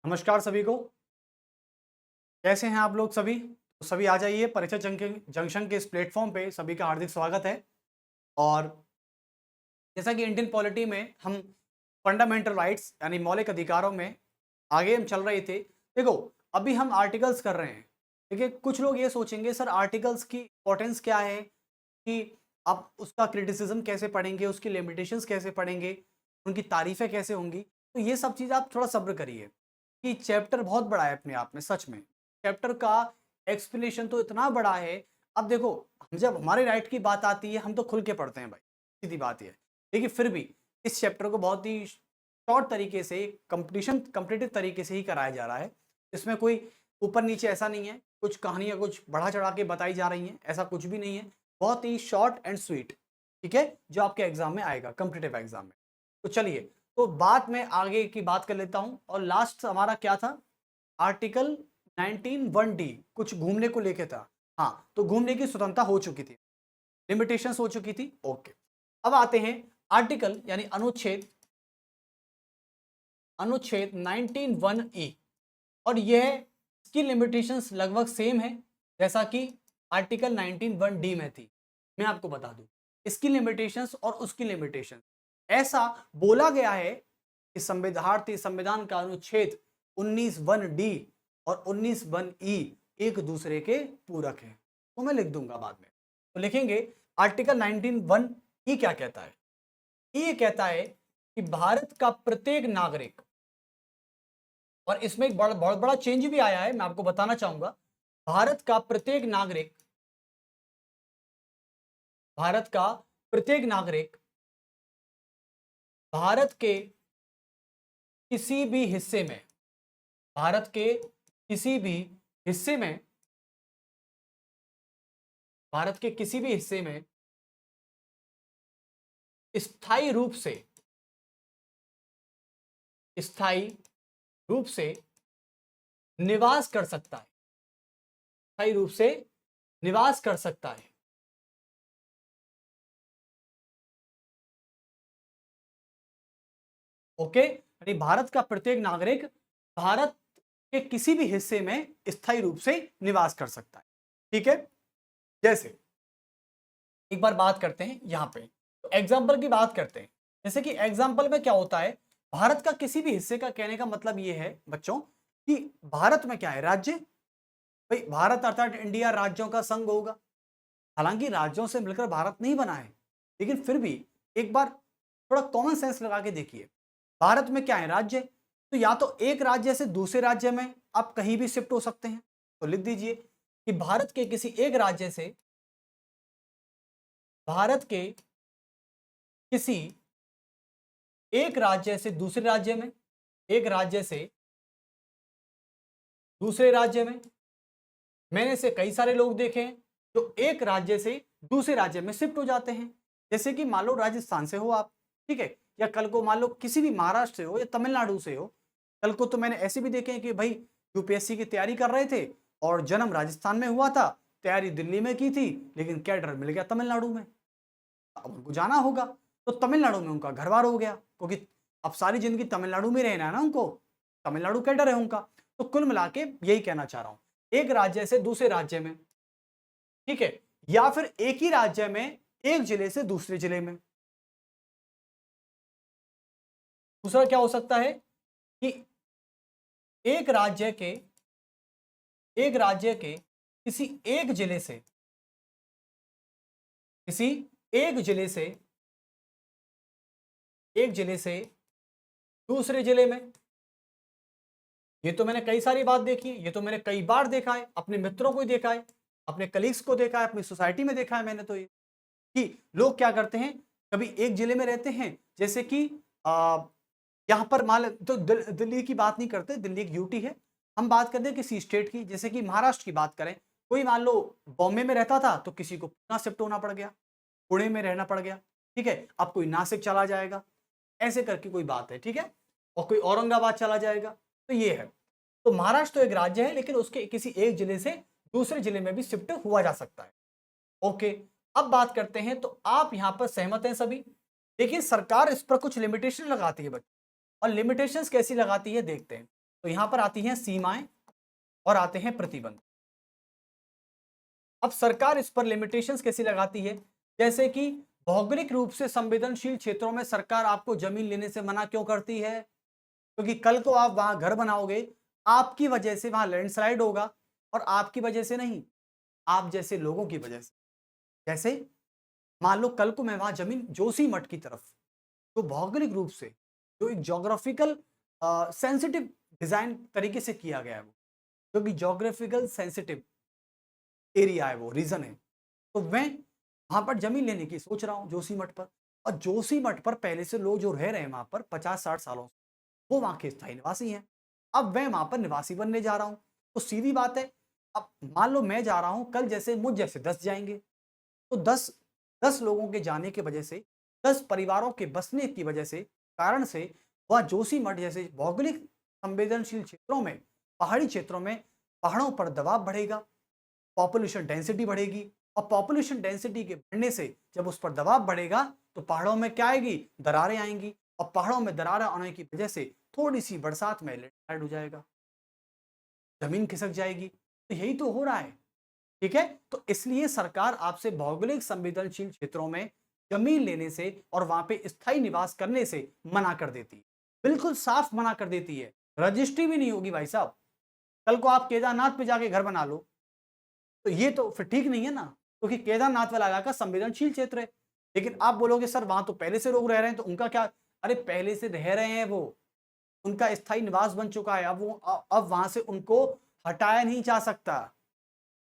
नमस्कार सभी को। कैसे हैं आप लोग सभी? तो सभी आ जाइए परीक्षा जंक्शन के इस प्लेटफॉर्म पे सभी का हार्दिक स्वागत है। और जैसा कि इंडियन पॉलिटी में हम फंडामेंटल राइट्स यानी मौलिक अधिकारों में आगे हम चल रहे थे। देखो, अभी हम आर्टिकल्स कर रहे हैं। देखिए, कुछ लोग ये सोचेंगे सर आर्टिकल्स की इंपॉर्टेंस क्या है, कि आप उसका क्रिटिसिज्म कैसे पढ़ेंगे, उसकी लिमिटेशंस कैसे पढ़ेंगे, उनकी तारीफें कैसे होंगी। तो ये सब चीज़ आप थोड़ा सब्र करिए, कि चैप्टर बहुत बड़ा है अपने आप में। सच में चैप्टर का एक्सप्लेनेशन तो इतना बड़ा है। अब देखो, हम जब हमारे राइट की बात आती है हम तो खुल के पढ़ते हैं भाई, सीधी बात ये है। लेकिन फिर भी इस चैप्टर को बहुत ही शॉर्ट तरीके से, कंप्लीटेड तरीके से ही कराया जा रहा है। इसमें कोई ऊपर नीचे ऐसा नहीं है, कुछ कहानियां कुछ बढ़ा चढ़ा के बताई जा रही हैं, ऐसा कुछ भी नहीं है। बहुत ही शॉर्ट एंड स्वीट, ठीक है, जो आपके एग्जाम में आएगा, कॉम्पिटिटिव एग्जाम में। तो चलिए, तो बात में आगे की बात कर लेता हूं। और लास्ट हमारा क्या था? आर्टिकल 19(1)(d) कुछ घूमने को लेके था। हाँ, तो घूमने की स्वतंत्रता हो चुकी थी, लिमिटेशंस हो चुकी थी। ओके, अब आते हैं आर्टिकल यानी अनुच्छेद अनुच्छेद 19(1)(e) और यह इसकी लिमिटेशंस लगभग सेम है जैसा कि आर्टिकल 19(1)(d) में थी। मैं आपको बता दूं इसकी लिमिटेशंस और उसकी लिमिटेशन। ऐसा बोला गया है कि भारतीय संविधान का अनुच्छेद 19(1)(d) और 19(1)(e) एक दूसरे के पूरक है। तो मैं लिख दूंगा बाद में, तो लिखेंगे आर्टिकल 19(1)(e) क्या कहता है? ये कहता है कि भारत का प्रत्येक नागरिक, और इसमें एक बहुत बड़ा चेंज भी आया है, मैं आपको बताना चाहूंगा। भारत का प्रत्येक नागरिक भारत का प्रत्येक नागरिक भारत के किसी भी हिस्से में भारत के किसी भी हिस्से में भारत के किसी भी हिस्से में स्थायी रूप से स्थायी रूप से निवास कर सकता है। स्थायी रूप से निवास कर सकता है। ओके, यानी भारत का प्रत्येक नागरिक भारत के किसी भी हिस्से में स्थायी रूप से निवास कर सकता है। ठीक है, जैसे एक बार बात करते हैं यहां पे, तो एग्जाम्पल की बात करते हैं। जैसे कि एग्जाम्पल में क्या होता है, भारत का किसी भी हिस्से का कहने का मतलब यह है बच्चों कि भारत में क्या है, राज्य। भाई, भारत अर्थात इंडिया राज्यों का संघ होगा। हालांकि राज्यों से मिलकर भारत नहीं बना है, लेकिन फिर भी एक बार थोड़ा कॉमन सेंस लगा के देखिए। भारत में क्या है, राज्य। तो या तो एक राज्य से दूसरे राज्य में आप कहीं भी शिफ्ट हो सकते हैं। तो लिख दीजिए कि भारत के किसी एक राज्य से दूसरे राज्य में एक राज्य से दूसरे राज्य में मैंने से कई सारे लोग देखे हैं जो एक राज्य से दूसरे राज्य में शिफ्ट हो जाते हैं। जैसे कि मान लो राजस्थान से हो आप, ठीक है, या कल को मान लो किसी भी महाराष्ट्र से हो या तमिलनाडु से हो। कल को तो मैंने ऐसे भी देखे हैं कि भाई यूपीएससी की तैयारी कर रहे थे और जन्म राजस्थान में हुआ था, तैयारी दिल्ली में की थी, लेकिन कैडर मिल गया तमिलनाडु में। अब उनको जाना होगा, तो तमिलनाडु में उनका घर बार हो गया, क्योंकि अब सारी जिंदगी तमिलनाडु में रहना है ना उनको, तमिलनाडु कैडर है उनका। तो कुल मिला के यही कहना चाह रहा हूं, एक राज्य से दूसरे राज्य में, ठीक है, या फिर एक ही राज्य में एक जिले से दूसरे जिले में। दूसरा क्या हो सकता है कि एक राज्य के किसी एक जिले से किसी एक जिले से एक जिले से दूसरे जिले में। ये तो मैंने कई सारी बात देखी है, ये तो मैंने कई बार देखा है, अपने मित्रों को देखा है, अपने कलीग्स को देखा है, अपनी सोसाइटी में देखा है मैंने। तो ये कि लोग क्या करते हैं, कभी एक जिले में रहते हैं, जैसे कि यहाँ पर मान तो दिल्ली की बात नहीं करते, दिल्ली एक यूटी है। हम बात करते हैं किसी स्टेट की, जैसे कि महाराष्ट्र की बात करें, कोई मान लो बॉम्बे में रहता था तो किसी को पुणे शिफ्ट होना पड़ गया, पुणे में रहना पड़ गया, ठीक है। अब कोई नासिक चला जाएगा, ऐसे करके कोई बात है, ठीक है, और कोई औरंगाबाद चला जाएगा। तो ये है, तो महाराष्ट्र तो एक राज्य है, लेकिन उसके किसी एक जिले से दूसरे जिले में भी शिफ्ट हुआ जा सकता है। ओके, अब बात करते हैं, तो आप यहां पर सहमत हैं सभी? देखिए, सरकार इस पर कुछ लिमिटेशन लगाती है बच्चों, और लिमिटेशंस कैसी लगाती है देखते हैं। तो यहां पर आती हैं सीमाएं और आते हैं प्रतिबंध। अब सरकार इस पर लिमिटेशंस कैसे लगाती है, जैसे कि भौगोलिक रूप से संवेदनशील क्षेत्रों में सरकार आपको जमीन लेने से मना क्यों करती है? क्योंकि कल को आप वहां घर बनाओगे, आपकी वजह से वहां लैंडस्लाइड होगा, और आपकी वजह से नहीं, आप जैसे लोगों की वजह से। जैसे मान लो कल को मैं वहां जमीन जोशीमठ की तरफ, तो भौगोलिक रूप से जो एक जोग्राफिकल सेंसिटिव डिजाइन तरीके से किया गया है वो, क्योंकि जोग्राफिकल सेंसिटिव एरिया है, वो रीजन है, तो मैं वहां पर जमीन लेने की सोच रहा हूँ जोशीमठ पर। और जोशीमठ पर पहले से लोग जो रह रहे हैं वहां पर 50-60 सालों से, वो वहां के स्थायी निवासी हैं। अब मैं वहां पर निवासी बनने जा रहा हूँ, तो सीधी बात है, अब मान लो मैं जा रहा हूँ, कल जैसे मुझ जैसे 10 जाएंगे, तो 10 लोगों के जाने की वजह से, 10 परिवारों के बसने की वजह से, कारण से, वह जोशीमठ जैसे भौगोलिक संवेदनशील क्षेत्रों में, पहाड़ी क्षेत्रों में, पहाड़ों पर दबाव बढ़ेगा, पॉपुलेशन डेंसिटी बढ़ेगी, और पॉपुलेशन डेंसिटी के बढ़ने से जब उस पर दबाव बढ़ेगा, तो पहाड़ों में क्या आएगी, दरारें आएंगी, और पहाड़ों में दरारें आने की वजह से थोड़ी सी बरसात में लैंडस्लाइड हो जाएगा, जमीन खिसक जाएगी। तो यही तो हो रहा है, ठीक है। तो इसलिए सरकार आपसे भौगोलिक संवेदनशील क्षेत्रों में जमीन लेने से और वहां पे स्थायी निवास करने से मना कर देती है, बिल्कुल साफ मना कर देती है। रजिस्ट्री भी नहीं होगी भाई साहब। कल को आप केदारनाथ पे जाके घर बना लो, तो ये तो फिर ठीक नहीं है ना, क्योंकि केदारनाथ वाला इलाका संवेदनशील क्षेत्र है। लेकिन आप बोलोगे सर वहां तो पहले से लोग रह रहे हैं, तो उनका क्या? अरे पहले से रह रहे हैं वो, उनका स्थायी निवास बन चुका है, अब वहां से उनको हटाया नहीं जा सकता।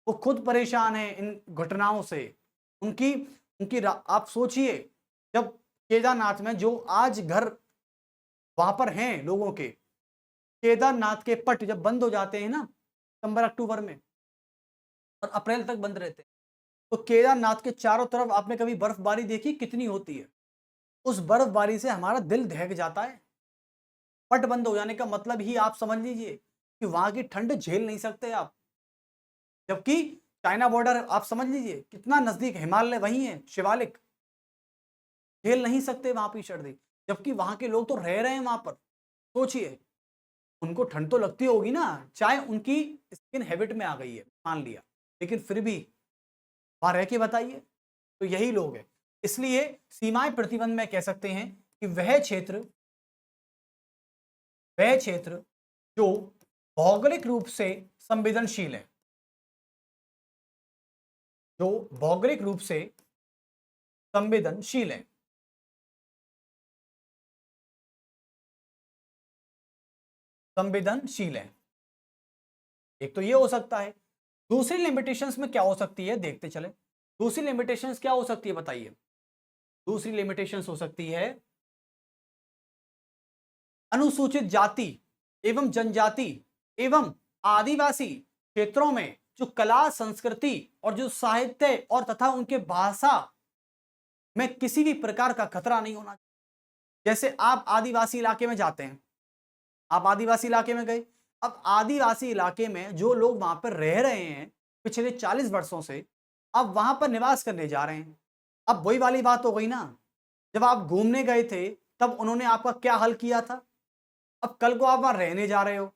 वो खुद परेशान है इन घटनाओं से। उनकी उनकी आप सोचिए, जब केदारनाथ में जो आज घर वहां पर हैं लोगों के, केदारनाथ के पट जब बंद हो जाते हैं ना, सितंबर अक्टूबर में, और अप्रैल तक बंद रहते हैं, तो केदारनाथ के चारों तरफ आपने कभी बर्फबारी देखी कितनी होती है? उस बर्फबारी से हमारा दिल दहक जाता है। पट बंद हो जाने का मतलब ही आप समझ लीजिए कि वहां की ठंड झेल नहीं सकते आप। जबकि चाइना बॉर्डर आप समझ लीजिए कितना नजदीक, हिमालय वही है, शिवालिक, झेल नहीं सकते वहां की सर्दी। जबकि वहां के लोग तो रह रहे हैं वहां पर। सोचिए, उनको ठंड तो लगती होगी ना, चाहे उनकी स्किन हैबिट में आ गई है, मान लिया, लेकिन फिर भी वहां रह के बताइए। तो यही लोग हैं। इसलिए सीमाएं प्रतिबंध में कह सकते हैं कि वह क्षेत्र जो भौगोलिक रूप से संवेदनशील है, जो भौगोलिक रूप से संवेदनशील है, संवेदनशील है, एक तो ये हो सकता है। दूसरी लिमिटेशंस में क्या हो सकती है, देखते चले। दूसरी लिमिटेशंस क्या हो सकती है बताइए? दूसरी लिमिटेशंस हो सकती है अनुसूचित जाति एवं जनजाति एवं आदिवासी क्षेत्रों में जो कला संस्कृति और जो साहित्य और तथा उनके भाषा में किसी भी प्रकार का खतरा नहीं होना चाहिए। जैसे आप आदिवासी इलाके में जाते हैं, आप आदिवासी इलाके में गए, अब आदिवासी इलाके में जो लोग वहां पर रह रहे हैं पिछले 40 वर्षों से, अब वहां पर निवास करने जा रहे हैं। अब वही वाली बात हो गई ना, जब आप घूमने गए थे तब उन्होंने आपका क्या हाल किया था। अब कल को आप वहां रहने जा रहे हो,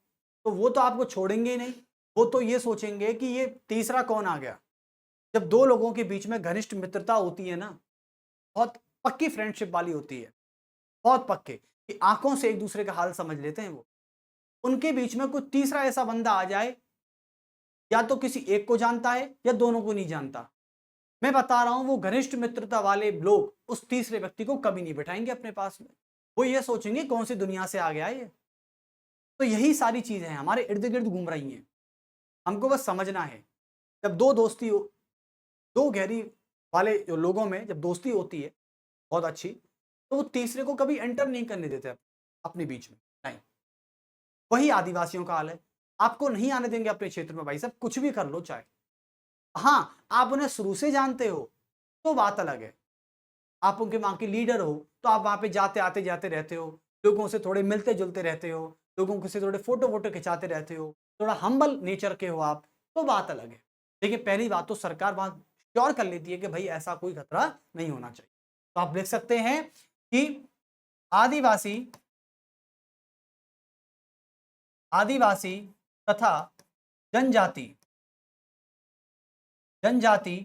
तो वो तो आपको छोड़ेंगे ही नहीं। वो तो ये सोचेंगे कि ये तीसरा कौन आ गया। जब दो लोगों के बीच में घनिष्ठ मित्रता होती है ना, बहुत पक्की फ्रेंडशिप वाली होती है, बहुत पक्के, कि आंखों से एक दूसरे का हाल समझ लेते हैं वो, उनके बीच में कोई तीसरा ऐसा बंदा आ जाए, या तो किसी एक को जानता है या दोनों को नहीं जानता, मैं बता रहा हूं वो घनिष्ठ मित्रता वाले लोग उस तीसरे व्यक्ति को कभी नहीं बिठाएंगे अपने पास में। वो ये सोचेंगे कौन सी दुनिया से आ गया है ये। तो यही सारी चीजें हैं हमारे इर्द गिर्द घूम रही हैं, हमको बस समझना है। जब दो दोस्ती हो, दो गहरी वाले जो लोगों में जब दोस्ती होती है बहुत अच्छी, तो वो तीसरे को कभी एंटर नहीं करने देते अपने बीच में, नहीं। वही आदिवासियों का हाल है, आपको नहीं आने देंगे अपने क्षेत्र में भाई साहब, कुछ भी कर लो चाहे। हाँ, आप उन्हें शुरू से जानते हो तो बात अलग है, आप उनके वहां के लीडर हो, तो आप वहां पे जाते आते जाते रहते हो, लोगों से थोड़े मिलते जुलते रहते हो, लोगों से थोड़े फोटो वोटो खिंचाते रहते हो, थोड़ा हम्बल नेचर के हो आप, तो बात अलग है। देखिए पहली बात तो सरकार वहां श्योर कर लेती है कि भाई ऐसा कोई खतरा नहीं होना चाहिए। तो आप देख सकते हैं कि आदिवासी आदिवासी तथा जनजाति जनजाति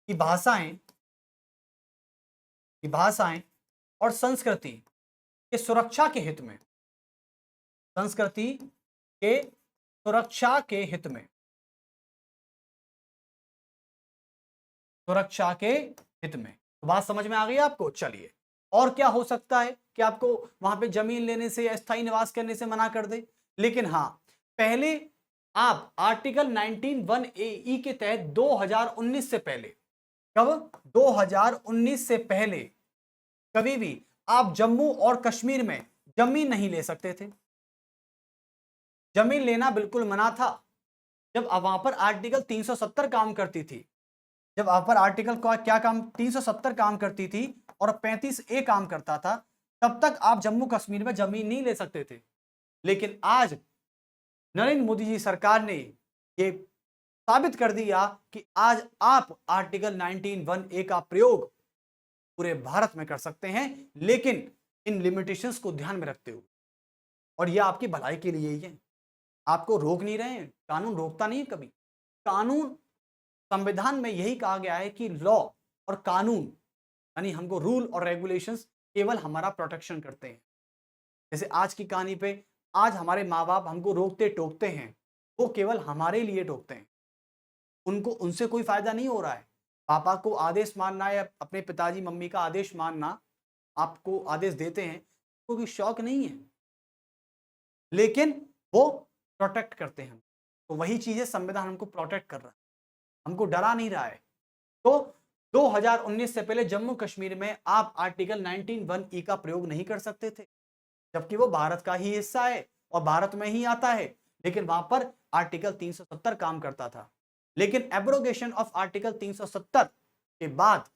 की भाषाएं और संस्कृति के सुरक्षा के हित में, संस्कृति के सुरक्षा के हित में, सुरक्षा के हित में। तो बात समझ में आ गई आपको? चलिए, और क्या हो सकता है कि आपको वहां पे जमीन लेने से या स्थायी निवास करने से मना कर दे? लेकिन हाँ, पहले आप आर्टिकल 19(1)(a)(e) के तहत 2019 से पहले, कब? 2019 से पहले कभी भी आप जम्मू और कश्मीर में जमीन नहीं ले सकते थे। जमीन लेना बिल्कुल मना था। जब वहां पर आर्टिकल 370 काम करती थी, जब वहां पर आर्टिकल का क्या काम 370 काम करती थी और 35A काम करता था, तब तक आप जम्मू कश्मीर में जमीन नहीं ले सकते थे। लेकिन आज नरेंद्र मोदी जी सरकार ने ये साबित कर दिया कि आज आप आर्टिकल 19(1)(a) का प्रयोग पूरे भारत में कर सकते हैं, लेकिन इन लिमिटेशंस को ध्यान में रखते हुए, और यह आपकी भलाई के लिए ही है। आपको रोक नहीं रहे हैं, कानून रोकता नहीं है कभी। कानून, संविधान में यही कहा गया है कि लॉ और कानून, यानी हमको रूल और रेगुलेशंस केवल हमारा प्रोटेक्शन करते हैं। जैसे आज की कहानी पे, आज हमारे माँ बाप हमको रोकते टोकते हैं, वो केवल हमारे लिए टोकते हैं, उनको उनसे कोई फायदा नहीं हो रहा है। पापा को आदेश मानना या अपने पिताजी मम्मी का आदेश मानना, आपको आदेश देते हैं, कोई शौक नहीं है, लेकिन वो प्रोटेक्ट करते हैं। तो वही चीजें संविधान हमको प्रोटेक्ट कर रहा है, हमको डरा नहीं रहा है। तो 2019 से पहले जम्मू कश्मीर में आप आर्टिकल 19(1)(e) का प्रयोग नहीं कर सकते थे, जबकि वो भारत का ही हिस्सा है और भारत में ही आता है, लेकिन वहां पर आर्टिकल 370 काम करता था। लेकिन एब्रोगेशन ऑफ आर्टिकल 370 के बाद,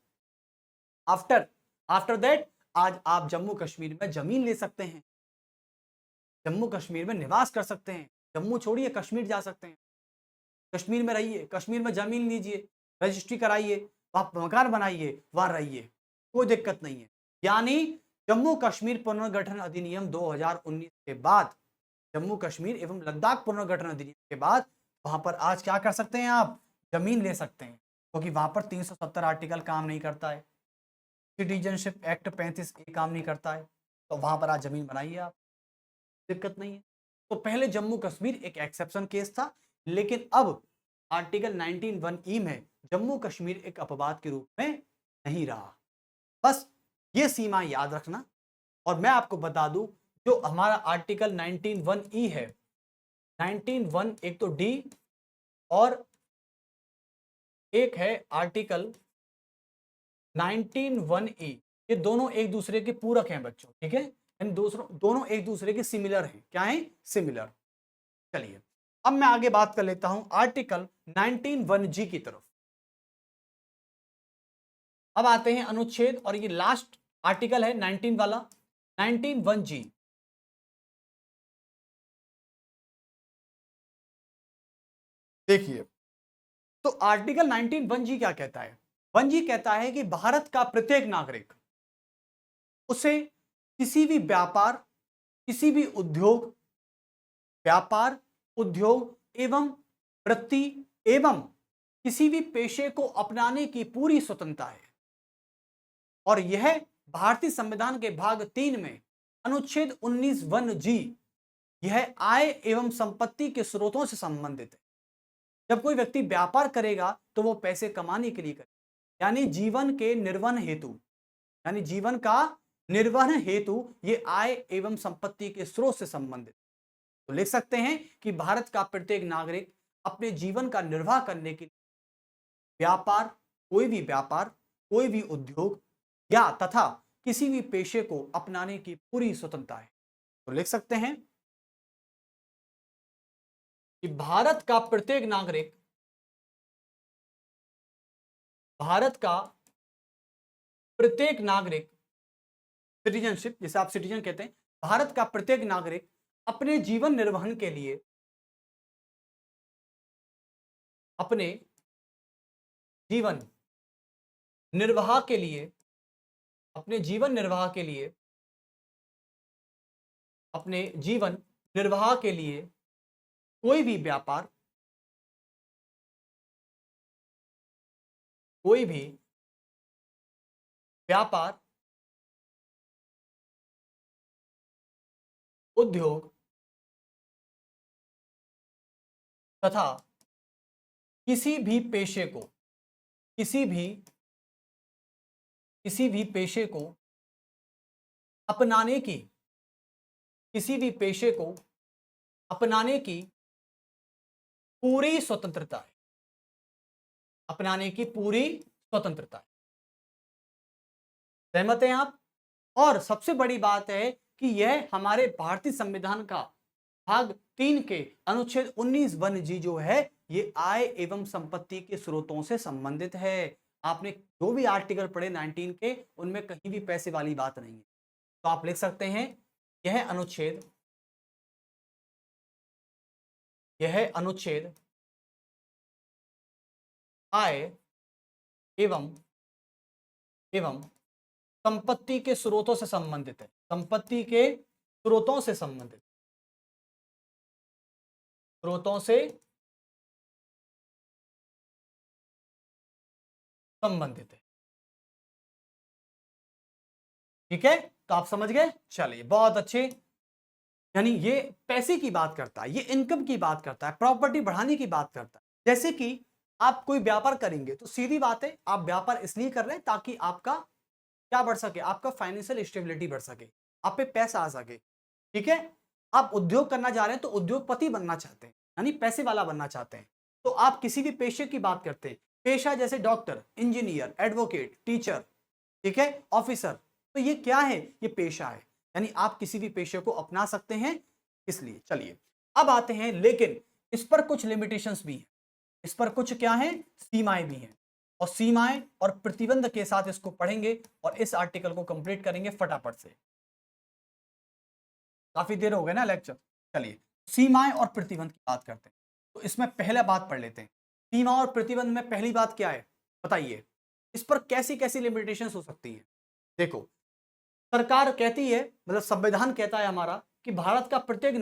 आफ्टर आफ्टर दैट, आज आप जम्मू कश्मीर में जमीन ले सकते हैं, जम्मू कश्मीर में निवास कर सकते हैं। जम्मू छोड़िए, कश्मीर जा सकते हैं, कश्मीर में रहिए, कश्मीर में जमीन लीजिए, रजिस्ट्री कराइए, वहां मकान बनाइए, वहां रहिए, कोई दिक्कत नहीं है। यानी जम्मू कश्मीर पुनर्गठन अधिनियम 2019 के बाद, जम्मू कश्मीर एवं लद्दाख पुनर्गठन अधिनियम के बाद, वहां पर आज क्या कर सकते हैं? आप जमीन ले सकते हैं, क्योंकि वहां पर 370 आर्टिकल काम नहीं करता है, सिटीजनशिप एक्ट 35A काम नहीं करता है, तो वहां पर आज जमीन बनाइए आप, दिक्कत नहीं है। तो पहले जम्मू कश्मीर एक एक्सेप्शन केस था, लेकिन अब आर्टिकल 19(1)(e) में जम्मू कश्मीर एक अपवाद के रूप में नहीं रहा। बस ये सीमा याद रखना। और मैं आपको बता दूं, जो हमारा आर्टिकल 19(1)(e) है, 19(1) एक तो डी और एक है आर्टिकल 19(1)(e), ये दोनों एक दूसरे के पूरक हैं बच्चों, ठीक है? इन दोनों एक दूसरे के सिमिलर हैं। क्या है? सिमिलर। चलिए, अब मैं आगे बात कर लेता हूं आर्टिकल 19(1)(g) की तरफ। अब आते हैं अनुच्छेद, और ये लास्ट आर्टिकल है 19 वाला, 19(1)(g). देखिए, तो आर्टिकल 19(1)(g) क्या कहता है? 1G कहता है कि भारत का प्रत्येक नागरिक, उसे किसी भी व्यापार, किसी भी उद्योग, व्यापार, उद्योग एवं वृत्ति एवं किसी भी पेशे को अपनाने की पूरी स्वतंत्रता है। और यह भारतीय संविधान के भाग 3 में अनुच्छेद 19(1)(g), यह आय एवं संपत्ति के स्रोतों से संबंधित है। जब कोई व्यक्ति व्यापार करेगा तो वो पैसे कमाने के लिए करेगा, यानी जीवन के निर्वहन हेतु, यानी जीवन का निर्वहन हेतु ये आय एवं संपत्ति के स्रोत से संबंधित। तो लिख सकते हैं कि भारत का प्रत्येक नागरिक अपने जीवन का निर्वाह करने के लिए व्यापार, कोई भी उद्योग या तथा किसी भी पेशे को अपनाने की पूरी स्वतंत्रता है। तो लिख सकते हैं कि भारत का प्रत्येक नागरिक, भारत का प्रत्येक नागरिक, सिटीजनशिप जिसे आप सिटीजन कहते हैं, भारत का प्रत्येक नागरिक अपने जीवन निर्वहन के लिए, अपने जीवन निर्वाह के लिए, अपने जीवन निर्वाह के लिए अपने जीवन निर्वाह के लिए कोई भी व्यापार, कोई भी व्यापार, उद्योग तथा किसी भी पेशे को, किसी भी पेशे को अपनाने की, किसी भी पेशे को अपनाने की पूरी स्वतंत्रता है, अपनाने की पूरी स्वतंत्रता है। सहमत हैं आप? और सबसे बड़ी बात है कि यह हमारे भारतीय संविधान का भाग 3 के अनुच्छेद 19 वन जी जो है, ये आय एवं संपत्ति के स्रोतों से संबंधित है। आपने जो भी आर्टिकल पढ़े 19 के, उनमें कहीं भी पैसे वाली बात नहीं है। तो आप लिख सकते हैं यह अनुच्छेद आय एवं संपत्ति के स्रोतों से संबंधित है, संपत्ति के स्रोतों से संबंधित, स्रोतों से संबंधित है। ठीक है, तो आप समझ गए? चलिए, बहुत अच्छे। यानी ये पैसे की बात करता है, ये इनकम की बात करता है, प्रॉपर्टी बढ़ाने की बात करता है। जैसे कि आप कोई व्यापार करेंगे तो सीधी बात है, आप व्यापार इसलिए कर रहे हैं ताकि आपका क्या बढ़ सके, आपका फाइनेंशियल स्टेबिलिटी बढ़ सके, आप पे पैसा आ सके। ठीक है, आप उद्योग करना चाह रहे हैं तो उद्योगपति बनना चाहते हैं, यानी पैसे वाला बनना चाहते हैं, तो आप किसी भी पेशे की बात करते हैं, पेशा जैसे डॉक्टर, इंजीनियर, एडवोकेट, टीचर, ठीक है, ऑफिसर, तो ये क्या है, ये पेशा है, यानी आप किसी भी पेशे को अपना सकते हैं। इसलिए चलिए अब आते हैं, लेकिन इस पर कुछ लिमिटेशंस भी हैं, इस पर कुछ क्या है, सीमाएं भी हैं, और सीमाएं और प्रतिबंध के साथ इसको पढ़ेंगे और इस आर्टिकल को कंप्लीट करेंगे फटाफट से। काफी देर हो गए ना लेक्चर। चलिए सीमाएं और प्रतिबंध की बात करते हैं, तो इसमें पहला बात पढ़ लेते हैं। सीमा और प्रतिबंध में पहली बात क्या है बताइए, इस पर कैसी कैसी लिमिटेशंस हो सकती हैं। देखो, सरकार कहती है, मतलब संविधान कहता है हमारा, कि भारत का प्रत्येक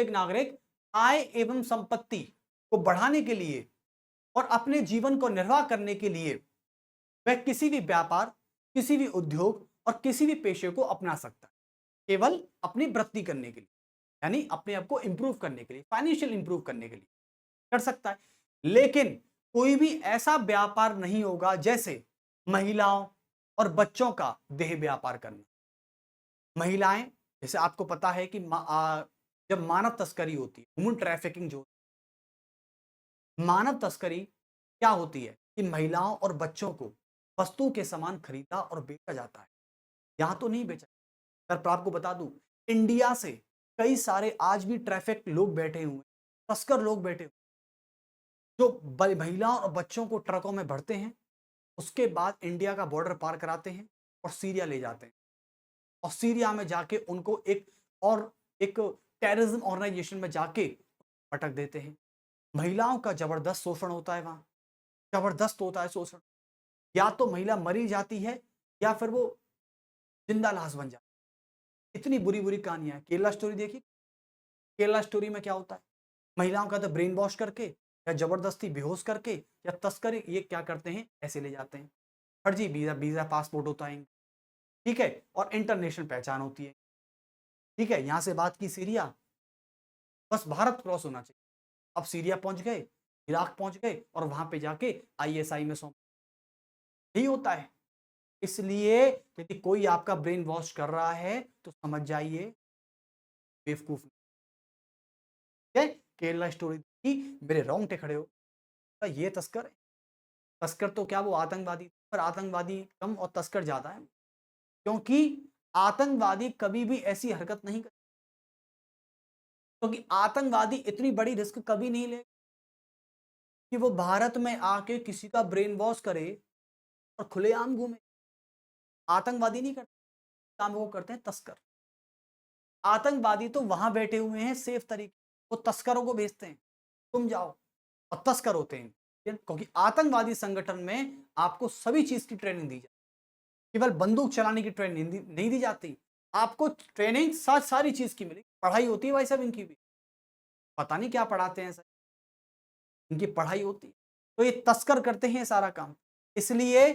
नागरिक आय एवं संपत्ति को बढ़ाने के लिए और अपने जीवन को निर्वाह करने के लिए वह किसी भी व्यापार, किसी भी उद्योग और किसी भी पेशे को अपना सकता है, केवल अपनी वृद्धि करने के लिए, यानी अपने आप को इंप्रूव करने के लिए, फाइनेंशियल इंप्रूव करने के लिए कर सकता है। लेकिन कोई भी ऐसा व्यापार नहीं होगा जैसे महिलाओं और बच्चों का देह व्यापार करना। महिलाएं, जैसे आपको पता है कि जब मानव तस्करी होती है, ह्यूमन ट्रैफिकिंग, जो मानव तस्करी क्या होती है कि महिलाओं और बच्चों को वस्तु के समान खरीदा और बेचा जाता है। यहां तो नहीं बेचा, पर आपको बता दूं, इंडिया से कई सारे आज भी ट्रैफिक लोग बैठे हुए, तस्कर लोग बैठे हुए, जो महिलाओं और बच्चों को ट्रकों में भरते हैं, उसके बाद इंडिया का बॉर्डर पार कराते हैं और सीरिया ले जाते हैं, और सीरिया में जाके उनको एक टेररिज्म ऑर्गेनाइजेशन में जाके पटक देते हैं। महिलाओं का जबरदस्त शोषण होता है वहां, जबरदस्त होता है शोषण। या तो महिला मरी जाती है या फिर वो जिंदा लाश बन जाती है। इतनी बुरी बुरी कहानियां हैं। केरला स्टोरी देखी, केरला स्टोरी में क्या होता है, महिलाओं का तो ब्रेन वॉश करके या जबरदस्ती बेहोश करके या तस्करी, ये क्या करते हैं, ऐसे ले जाते हैं। फर्जी वीजा पासपोर्ट होता है, ठीक है, और इंटरनेशनल पहचान होती है। ठीक है, यहां से बात की सीरिया, बस भारत क्रॉस होना चाहिए। अब सीरिया पहुंच गए, इराक पहुंच गए और वहां पे जाके आईएसआई में सौंप, यही होता है। इसलिए यदि कोई आपका ब्रेन वॉश कर रहा है तो समझ जाइए बेवकूफ। केरला स्टोरी की मेरे रोंगटे खड़े हो, ये तस्कर है। तस्कर तो क्या, वो आतंकवादी, पर आतंकवादी कम और तस्कर ज्यादा है, क्योंकि आतंकवादी कभी भी ऐसी हरकत नहीं कर, क्योंकि आतंकवादी इतनी बड़ी रिस्क कभी नहीं ले कि वो भारत में आके किसी का ब्रेन वॉश करे और खुलेआम घूमे। आतंकवादी नहीं करते काम, वो करते हैं तस्कर। आतंकवादी तो वहां बैठे हुए हैं सेफ तरीके, वो तस्करों को भेजते हैं, तुम जाओ, और तस्कर होते हैं। क्योंकि आतंकवादी संगठन में आपको सभी चीज की ट्रेनिंग दी जाती, केवल बंदूक चलाने की ट्रेनिंग नहीं दी जाती, आपको ट्रेनिंग सारी चीज की मिलेगी, पढ़ाई होती है भाई साहब इनकी भी, पता नहीं क्या पढ़ाते हैं सर, इनकी पढ़ाई होती है। तो ये तस्कर करते हैं सारा काम। इसलिए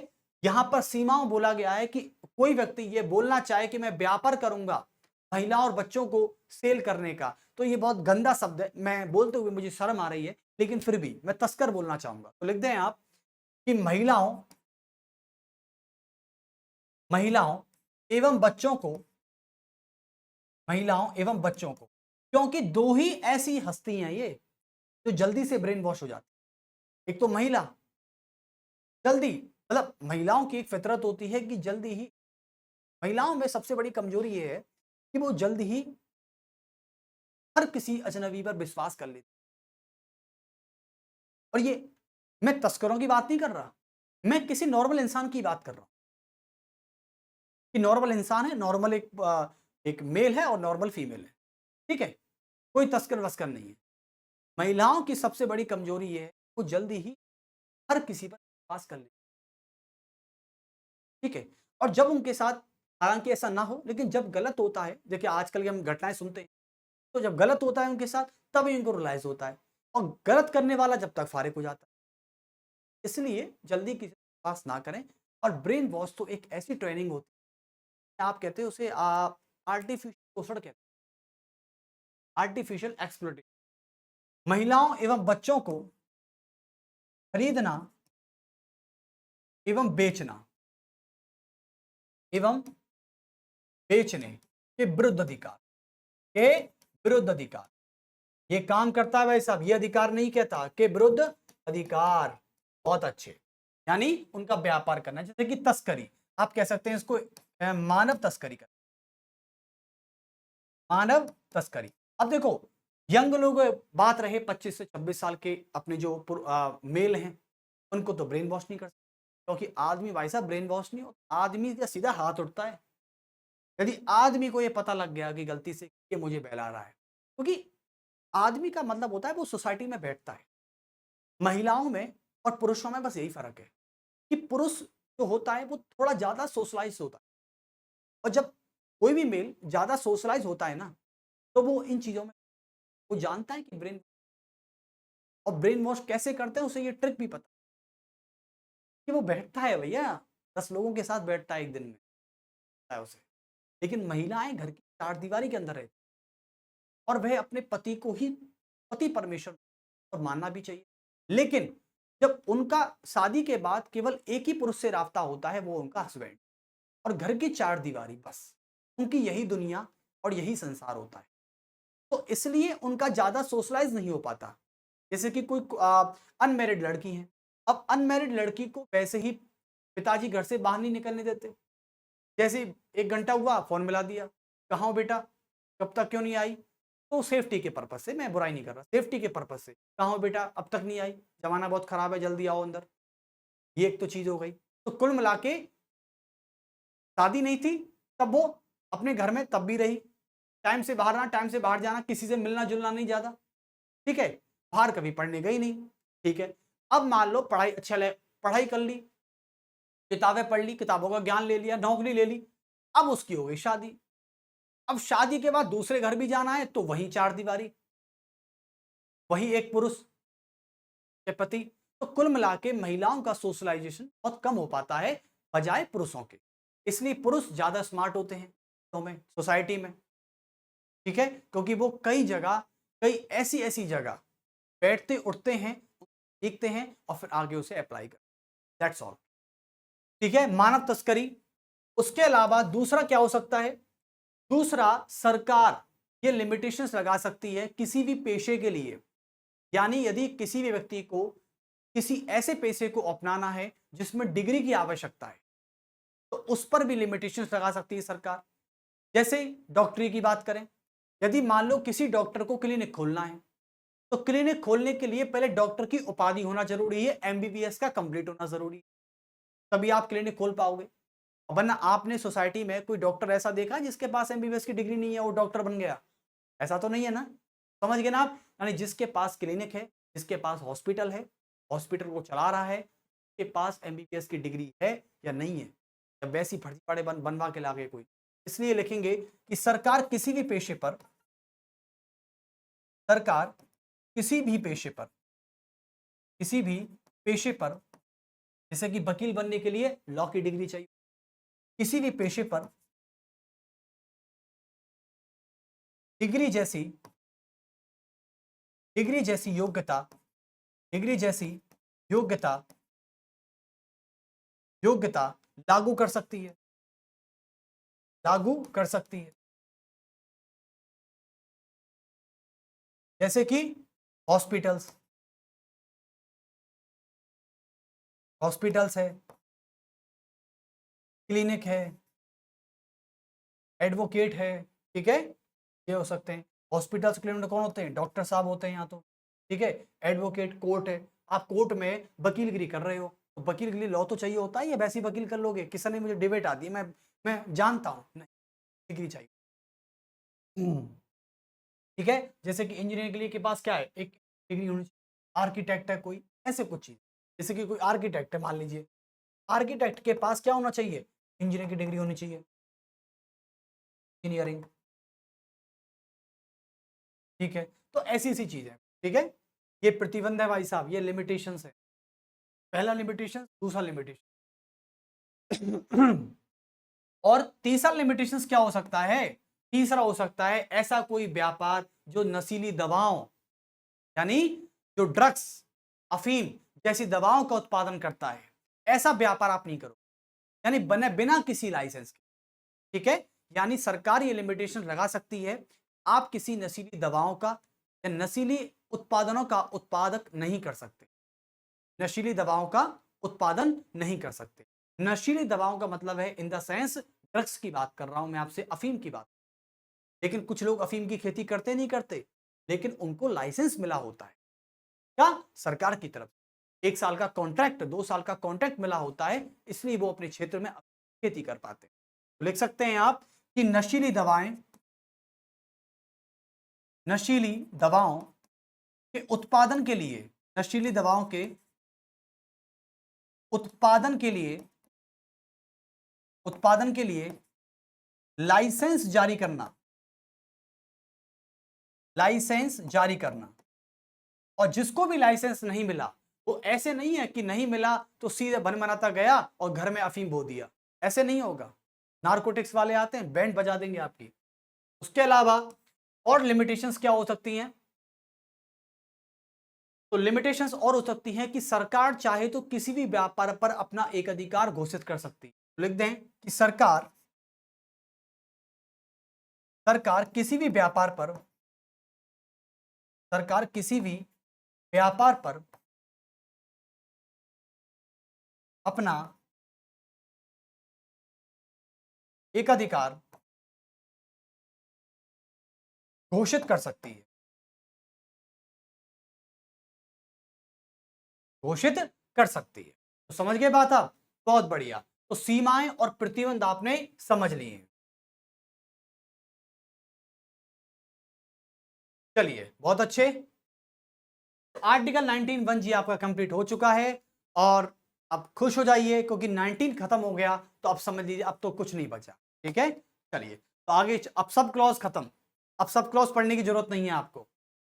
यहां पर सीमाओं बोला गया है कि कोई व्यक्ति ये बोलना चाहे कि मैं व्यापार करूंगा महिला और बच्चों को सेल करने का, तो ये बहुत गंदा शब्द है, मैं बोलते हुए मुझे शर्म आ रही है, लेकिन फिर भी मैं तस्कर बोलना चाहूंगा। तो लिख दें आप कि महिलाओं एवं बच्चों को, महिलाओं एवं बच्चों को, क्योंकि दो ही ऐसी हस्ती हैं ये जो जल्दी से ब्रेन वॉश हो जाती है। एक तो महिला, जल्दी, मतलब महिलाओं की एक फितरत होती है कि जल्दी ही, महिलाओं में सबसे बड़ी कमजोरी ये है कि वो जल्द ही हर किसी अजनबी पर विश्वास कर लेती। और ये, मैं तस्करों की बात नहीं कर रहा, मैं किसी नॉर्मल इंसान की बात कर रहा हूं कि नॉर्मल इंसान है, नॉर्मल एक मेल है और नॉर्मल फीमेल है, ठीक है, कोई तस्कर वस्कर नहीं है। महिलाओं की सबसे बड़ी कमजोरी ये है, वो जल्दी ही हर किसी पर विश्वास कर लेती, ठीक है। और जब उनके साथ, हालांकि ऐसा ना हो, लेकिन जब गलत होता है, देखिए आजकल की हम घटनाएं सुनते हैं, तो जब गलत होता है उनके साथ तभी इनको रियलाइज होता है, और गलत करने वाला जब तक फारिग हो जाता है। इसलिए जल्दी किसी के पास ना करें। और ब्रेन वॉश तो एक ऐसी ट्रेनिंग होती है, आप कहते हैं उसे आर्टिफिशियल शोषण कहते हैं, आर्टिफिशियल एक्सप्लॉइटेशन। महिलाओं एवं बच्चों को खरीदना एवं बेचना एवं बेचने के विरुद्ध अधिकार, के विरुद्ध अधिकार, ये काम करता है भाई साहब, ये अधिकार नहीं कहता, के विरुद्ध अधिकार। बहुत अच्छे, यानी उनका व्यापार करना, जैसे कि तस्करी, आप कह सकते हैं इसको मानव तस्करी कर, मानव तस्करी। अब देखो, यंग लोग बात रहे 25 से 26 साल के अपने जो मेल हैं, उनको तो ब्रेन वॉश नहीं कर सकते, क्योंकि आदमी भाई साहब ब्रेन वॉश नहीं होता, आदमी का सीधा हाथ उठता है यदि आदमी को यह पता लग गया कि गलती से ये मुझे बहला रहा है, क्योंकि आदमी का मतलब होता है वो सोसाइटी में बैठता है। महिलाओं में और पुरुषों में बस यही फर्क है कि पुरुष जो होता है वो थोड़ा ज्यादा सोशलाइज होता है, और जब कोई भी मेल ज्यादा सोशलाइज होता है ना, तो वो इन चीजों में, वो जानता है कि ब्रेन, और ब्रेन वॉश कैसे करते हैं उसे ये ट्रिक भी पता कि वो बैठता है भैया, 10 लोगों के साथ बैठता है एक दिन में, पता है उसे। लेकिन महिलाएं घर की चार दीवारी के अंदर रहती, और वह अपने पति को ही पति परमेश्वर और मानना भी चाहिए। लेकिन जब उनका शादी के बाद केवल एक ही पुरुष से राब्ता होता है, वो उनका हस्बैंड, और घर की चार दीवारी बस, उनकी यही दुनिया और यही संसार होता है। तो इसलिए उनका ज्यादा सोशलाइज नहीं हो पाता। जैसे कि कोई अनमैरिड लड़की है, अब अनमैरिड लड़की को वैसे ही पिताजी घर से बाहर नहीं निकलने देते, जैसे 1 घंटा हुआ फोन मिला दिया, कहाँ हो बेटा, कब तक क्यों नहीं आई, तो सेफ्टी के पर्पज से, मैं बुराई नहीं कर रहा, सेफ्टी के पर्पज से, कहाँ हो बेटा अब तक नहीं आई, जमाना बहुत खराब है, जल्दी आओ अंदर। ये एक तो चीज हो गई। तो कुल मिला के शादी नहीं थी तब वो अपने घर में तब भी रही, टाइम से बाहर आना, टाइम से बाहर जाना, किसी से मिलना जुलना नहीं ज्यादा, ठीक है, बाहर कभी पढ़ने गई नहीं, ठीक है। अब मान लो पढ़ाई अच्छा पढ़ाई कर ली, किताबें पढ़ ली, किताबों का ज्ञान ले लिया, नौकरी ले ली, अब उसकी हो गई शादी। अब शादी के बाद दूसरे घर भी जाना है तो वही चार दीवारी, वही एक पुरुष के पति। तो कुल मिला के महिलाओं का सोशलाइजेशन बहुत कम हो पाता है बजाय पुरुषों के। इसलिए पुरुष ज्यादा स्मार्ट होते हैं तो में सोसाइटी में, ठीक है, क्योंकि वो कई जगह, कई ऐसी ऐसी जगह बैठते उठते हैं, सीखते हैं और फिर आगे उसे अप्लाई करते, दैट्स ऑल, ठीक है। मानव तस्करी, उसके अलावा दूसरा क्या हो सकता है, दूसरा सरकार ये लिमिटेशंस लगा सकती है किसी भी पेशे के लिए, यानी यदि किसी भी व्यक्ति को किसी ऐसे पेशे को अपनाना है जिसमें डिग्री की आवश्यकता है, तो उस पर भी लिमिटेशंस लगा सकती है सरकार। जैसे डॉक्टरी की बात करें, यदि मान लो किसी डॉक्टर को क्लिनिक खोलना है, तो क्लिनिक खोलने के लिए पहले डॉक्टर की उपाधि होना जरूरी है, एमबीबीएस का कंप्लीट होना जरूरी है, तभी आप क्लिनिक खोल पाओगे। वरना आपने सोसाइटी में कोई डॉक्टर ऐसा देखा जिसके पास एमबीबीएस की डिग्री नहीं है वो डॉक्टर बन गया, ऐसा तो नहीं है ना, समझ गए ना आप। यानी जिसके पास क्लिनिक है, जिसके पास हॉस्पिटल है, हॉस्पिटल को चला रहा है, के पास एमबीबीएस की डिग्री है या नहीं है, या वैसी फर्जीवाड़े बनवा के लागे कोई, इसलिए लिखेंगे कि सरकार किसी भी पेशे पर, सरकार किसी भी पेशे पर, किसी भी पेशे पर, जैसे कि वकील बनने के लिए लॉ की डिग्री चाहिए, किसी भी पेशे पर डिग्री जैसी, डिग्री जैसी योग्यता, डिग्री जैसी योग्यता, योग्यता लागू कर सकती है, लागू कर सकती है। जैसे कि हॉस्पिटल्स, हॉस्पिटल्स है, क्लिनिक है, एडवोकेट है, ठीक है, ये हो सकते हैं। हॉस्पिटल्स क्लिनिक में कौन होते हैं? डॉक्टर साहब होते हैं यहाँ तो, ठीक है। एडवोकेट कोर्ट है, आप कोर्ट में वकीलगिरी कर रहे हो, तो वकील के लिए लॉ तो चाहिए होता है, या वैसे ही वकील कर लोगे? किसी ने मुझे डिबेट आती है, मैं जानता हूँ, नहीं, डिग्री चाहिए। ठीक है, जैसे कि इंजीनियर के लिए के पास क्या है, एक डिग्री होनी चाहिए। आर्किटेक्ट है कोई, ऐसे कुछ चीज, जैसे कि कोई आर्किटेक्ट है मान लीजिए, आर्किटेक्ट के पास क्या होना चाहिए? इंजीनियर की डिग्री होनी चाहिए, इंजीनियरिंग, ठीक है। तो ऐसी सी चीज है, ठीक है। ये प्रतिबंध है भाई साहब, ये लिमिटेशंस है। पहला लिमिटेशन, दूसरा लिमिटेशन और तीसरा लिमिटेशंस क्या हो सकता है? तीसरा हो सकता है ऐसा कोई व्यापार जो नशीली दवाओं, यानी जो ड्रग्स, अफीम जैसी दवाओं का उत्पादन करता है, ऐसा व्यापार आप नहीं करो, यानी बने बिना किसी लाइसेंस के, ठीक है। यानी सरकार ये लिमिटेशन लगा सकती है, आप किसी नशीली दवाओं का या नशीली उत्पादनों का उत्पादक नहीं कर सकते, नशीली दवाओं का उत्पादन नहीं कर सकते। नशीली दवाओं का मतलब है इन द सेंस ड्रग्स की बात कर रहा हूं मैं आपसे, अफीम की बात। लेकिन कुछ लोग अफीम की खेती करते नहीं करते, लेकिन उनको लाइसेंस मिला होता है, क्या? सरकार की तरफ 1 साल का कॉन्ट्रैक्ट, 2 साल का कॉन्ट्रैक्ट मिला होता है, इसलिए वो अपने क्षेत्र में खेती कर पाते हैं। तो लिख सकते हैं आप कि नशीली दवाएं, नशीली दवाओं के उत्पादन के लिए, नशीली दवाओं के उत्पादन के लिए, उत्पादन के लिए लाइसेंस जारी करना, लाइसेंस जारी करना। और जिसको भी लाइसेंस नहीं मिला, वो ऐसे नहीं है कि नहीं मिला तो सीधे बन बनाता गया और घर में अफीम बो दिया, ऐसे नहीं होगा। नारकोटिक्स वाले आते हैं, बैंड बजा देंगे आपकी। उसके अलावा और लिमिटेशंस क्या हो सकती हैं? तो लिमिटेशंस और हो सकती हैं कि सरकार चाहे तो किसी भी व्यापार पर अपना एक अधिकार घोषित कर सकती है। लिख दें कि सरकार, सरकार किसी भी व्यापार पर, सरकार किसी भी व्यापार पर अपना एक अधिकार घोषित कर सकती है, घोषित कर सकती है। तो समझ गए बात आप? बहुत बढ़िया। तो सीमाएं और प्रतिबंध आपने समझ लिए हैं। चलिए बहुत अच्छे। आर्टिकल 19(1) जी आपका कंप्लीट हो चुका है, और अब खुश हो जाइए क्योंकि 19 खत्म हो गया, तो अब समझ लीजिए अब तो कुछ नहीं बचा, ठीक है। चलिए तो आगे अब सब क्लॉज खत्म, अब सब क्लॉज पढ़ने की जरूरत नहीं है आपको,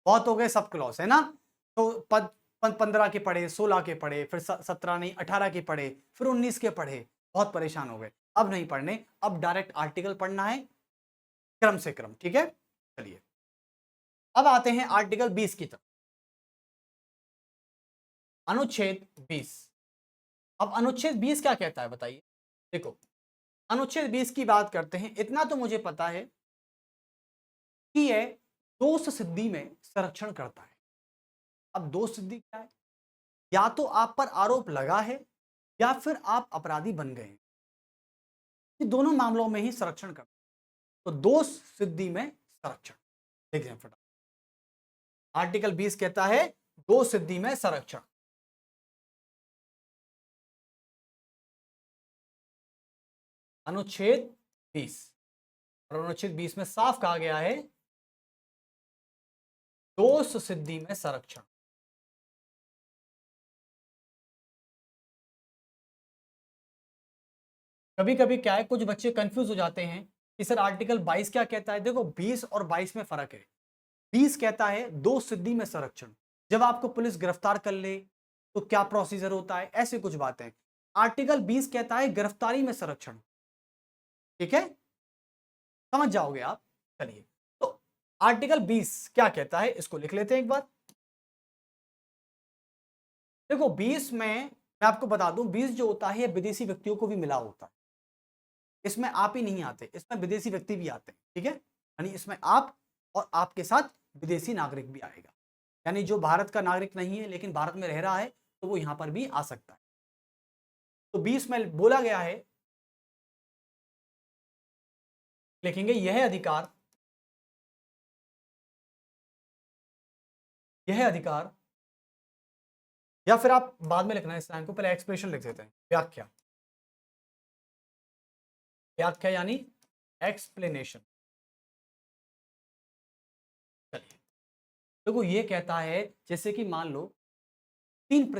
बहुत हो गए सब क्लॉज, है ना। तो 15 के पढ़े, 16 के पढ़े, फिर 17 नहीं 18 के पढ़े, फिर 19 के पढ़े, बहुत परेशान हो गए। अब नहीं पढ़ने, अब डायरेक्ट आर्टिकल पढ़ना है, क्रम से क्रम, ठीक है। चलिए अब आते हैं आर्टिकल 20 की तरफ, अनुच्छेद 20। अब अनुच्छेद 20 क्या कहता है बताइए? देखो, अनुच्छेद 20 की बात करते हैं, इतना तो मुझे पता है कि यह दोष सिद्धि में संरक्षण करता है। अब दोष सिद्धि क्या है? या तो आप पर आरोप लगा है या फिर आप अपराधी बन गए हैं, ये दोनों मामलों में ही संरक्षण करता है। तो दोष सिद्धि में संरक्षण, देखिए फटाफट, आर्टिकल 20 कहता है दोष सिद्धि में संरक्षण। अनुच्छेद 20, और अनुच्छेद 20 में साफ कहा गया है दोष सिद्धि में संरक्षण। कभी कभी क्या है, कुछ बच्चे कंफ्यूज हो जाते हैं कि सर आर्टिकल 22 क्या कहता है। देखो 20 और 22 में फर्क है। 20 कहता है दो सिद्धि में संरक्षण, जब आपको पुलिस गिरफ्तार कर ले तो क्या प्रोसीजर होता है, ऐसे कुछ बातें। आर्टिकल 20 कहता है गिरफ्तारी में संरक्षण। ठीक है, समझ जाओगे आप। चलिए, तो आर्टिकल 20 क्या कहता है इसको लिख लेते हैं एक बार। देखो 20 में मैं आपको बता दूं, 20 जो होता है विदेशी व्यक्तियों को भी मिला होता है। इसमें आप ही नहीं आते, इसमें विदेशी व्यक्ति भी आते हैं। ठीक है, यानी इसमें आप और आपके साथ विदेशी नागरिक भी आएगा। यानी जो भारत का नागरिक नहीं है लेकिन भारत में रह रहा है तो वो यहां पर भी आ सकता है। तो 20 में बोला गया है, लिखेंगे यह अधिकार, या फिर आप बाद में लिखना है, इस लाइन को पहले एक्सप्रेशन लिख देते हैं। व्याख्या, व्याख्या यानी एक्सप्लेनेशन। चलिए, देखो ये कहता है जैसे कि मान लो तीन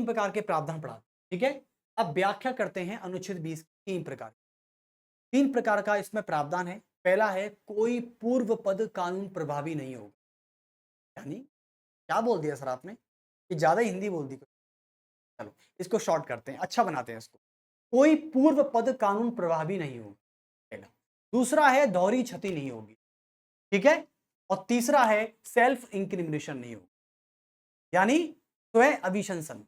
प्रकार के प्रावधान पढ़ा। ठीक है, अब व्याख्या करते हैं अनुच्छेद 20। तीन प्रकार का इसमें प्रावधान है। पहला है कोई पूर्व पद कानून प्रभावी नहीं होगा। यानी क्या बोल दिया सर आपने, कि ज्यादा हिंदी बोल दी। चलो इसको शॉर्ट करते हैं, अच्छा बनाते हैं इसको। कोई पूर्व पद कानून प्रभावी नहीं होगा, पहला। दूसरा है दोहरी क्षति नहीं होगी। ठीक है, और तीसरा है सेल्फ इंक्रिमिनेशन नहीं होगी, यानी स्वयं अभिशंसन।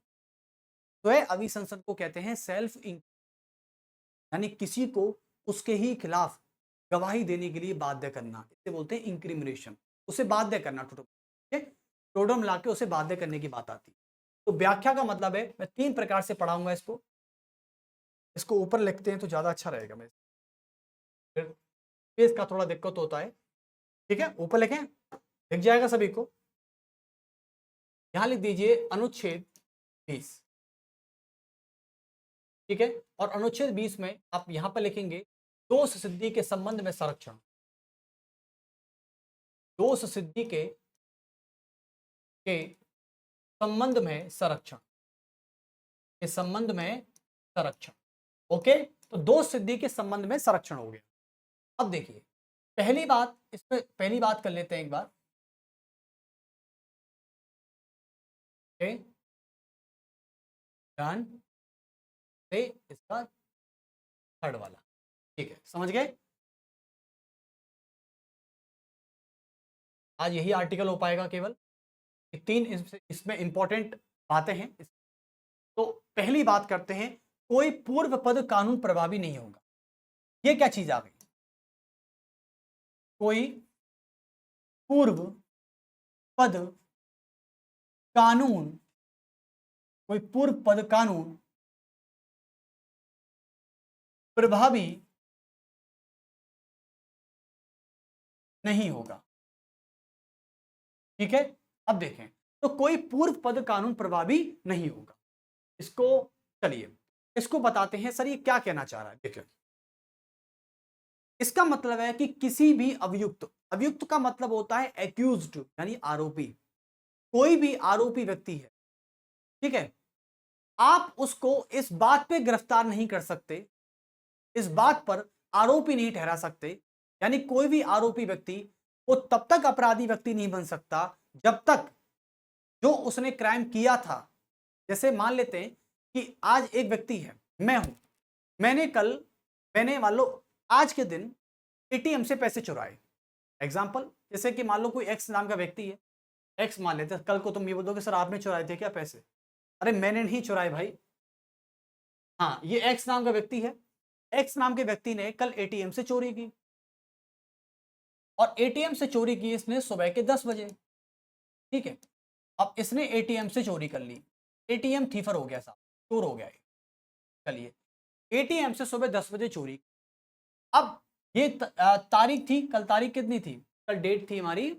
स्वयं अभिशंसन को कहते हैं सेल्फ, यानी किसी को उसके ही खिलाफ गवाही देने के लिए बाध्य करना, इसे बोलते हैं इंक्रिमिनेशन। उसे बाध्य करना, टोटम मिला के उसे बाध्य करने की बात आती है। तो व्याख्या का मतलब है, मैं तीन प्रकार से पढ़ाऊंगा इसको। इसको ऊपर लिखते हैं तो ज्यादा अच्छा रहेगा, मैं फिर पेज का थोड़ा दिक्कत होता है। ठीक है, ऊपर लिखें, दिख जाएगा सभी को। यहां लिख दीजिए अनुच्छेद 20। ठीक है, और अनुच्छेद 20 में आप यहां पर लिखेंगे दोष सिद्धि के संबंध में संरक्षण। दोष सिद्धि के संबंध में संरक्षण, के संबंध में संरक्षण। ओके, तो दोष सिद्धि के संबंध में संरक्षण हो गया। अब देखिए पहली बात, इस पे पहली बात कर लेते हैं एक बार। ओके डन, से इसका थर्ड वाला। ठीक है, समझ गए। आज यही आर्टिकल हो पाएगा केवल। तीन इसमें इंपॉर्टेंट बातें हैं। तो पहली बात करते हैं, कोई पूर्व पद कानून प्रभावी नहीं होगा। ये क्या चीज आ गई, कोई पूर्व पद कानून, कोई पूर्व पद कानून प्रभावी नहीं होगा। ठीक है, अब देखें, तो कोई पूर्व पद कानून प्रभावी नहीं होगा, इसको चलिए इसको बताते हैं। सर ये क्या कहना चाह रहा है, देखिए इसका मतलब है कि किसी भी अभियुक्त, अभियुक्त का मतलब होता है एक्यूज्ड यानी आरोपी। कोई भी आरोपी व्यक्ति है, ठीक है, आप उसको इस बात पे गिरफ्तार नहीं कर सकते, इस बात पर आरोपी नहीं ठहरा सकते। यानी कोई भी आरोपी व्यक्ति वो तब तक अपराधी व्यक्ति नहीं बन सकता जब तक जो उसने क्राइम किया था। जैसे मान लेते हैं कि आज एक व्यक्ति है, मैं हूं, मैंने मान लो आज के दिन एटीएम से पैसे चुराए। एग्जाम्पल, जैसे कि मान लो कोई एक्स नाम का व्यक्ति है, एक्स मान लेते हैं, कल को तुम ये बोलोगे सर आपने चुराए थे क्या पैसे, अरे मैंने नहीं चुराए भाई। हाँ, ये एक्स नाम का व्यक्ति है, एक्स नाम के व्यक्ति ने कल एटीएम से चोरी की, और एटीएम से चोरी की इसने सुबह के 10 बजे। ठीक है, अब इसने एटीएम से चोरी कर ली, एटीएम थीफर हो गया साहब, चोर हो गया है। चलिए, एटीएम से सुबह 10 बजे चोरी। अब ये तारीख थी, कल तारीख कितनी थी, कल डेट थी हमारी,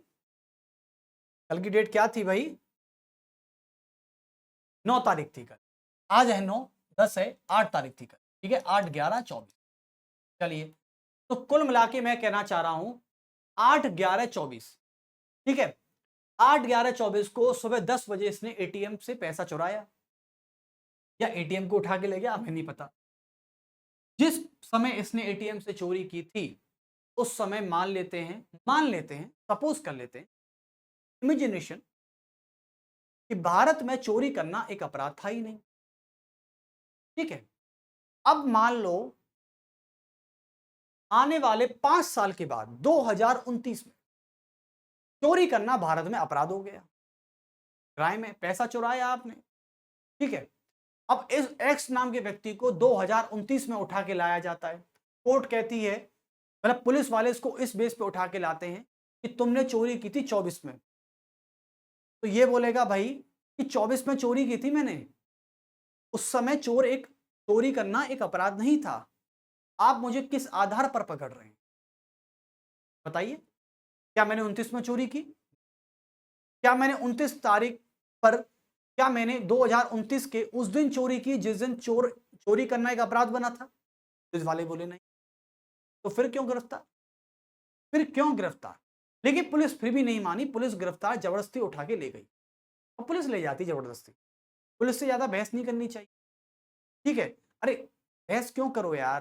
कल की डेट क्या थी भाई, 9 तारीख थी कल। आज है 9, 10 है, 8 तारीख थी कल। ठीक है, 8, 11, 24। चलिए, तो कुल मिला के मैं कहना चाह रहा हूं 8, 11, 24। ठीक है, 8, 11, 24 को सुबह 10 बजे इसने एटीएम से पैसा चुराया, या एटीएम को उठा के ले गया, हमें नहीं पता। जिस समय इसने एटीएम से चोरी की थी उस समय मान लेते हैं, सपोज कर लेते हैं, इमेजिनेशन, कि भारत में चोरी करना एक अपराध था ही नहीं। ठीक है, अब मान लो आने वाले 5 साल के बाद 2029 में चोरी करना भारत में अपराध हो गया, क्राइम है, पैसा चुराया आपने। ठीक है, अब इस एक्स नाम के व्यक्ति को 2029 में उठा के लाया जाता है। कोर्ट कहती है, मतलब पुलिस वाले इसको इस बेस पे उठा के लाते हैं कि तुमने चोरी की थी 24 में। तो ये बोलेगा भाई कि 24 में चोरी की थी मैंने, उस समय चोरी करना एक अपराध नहीं था। आप मुझे किस आधार पर पकड़ रहे हैं बताइए? क्या मैंने 29 में चोरी की? क्या मैंने 29 तारीख पर, क्या मैंने 2029 के उस दिन चोरी की जिस दिन चोरी करना एक अपराध बना था? पुलिस वाले बोले नहीं। तो फिर क्यों गिरफ्तार? लेकिन पुलिस फिर भी नहीं मानी, पुलिस गिरफ्तार जबरदस्ती उठा के ले गई और पुलिस ले जाती जबरदस्ती। पुलिस से ज्यादा बहस नहीं करनी चाहिए। ठीक है, अरे बहस क्यों करो यार,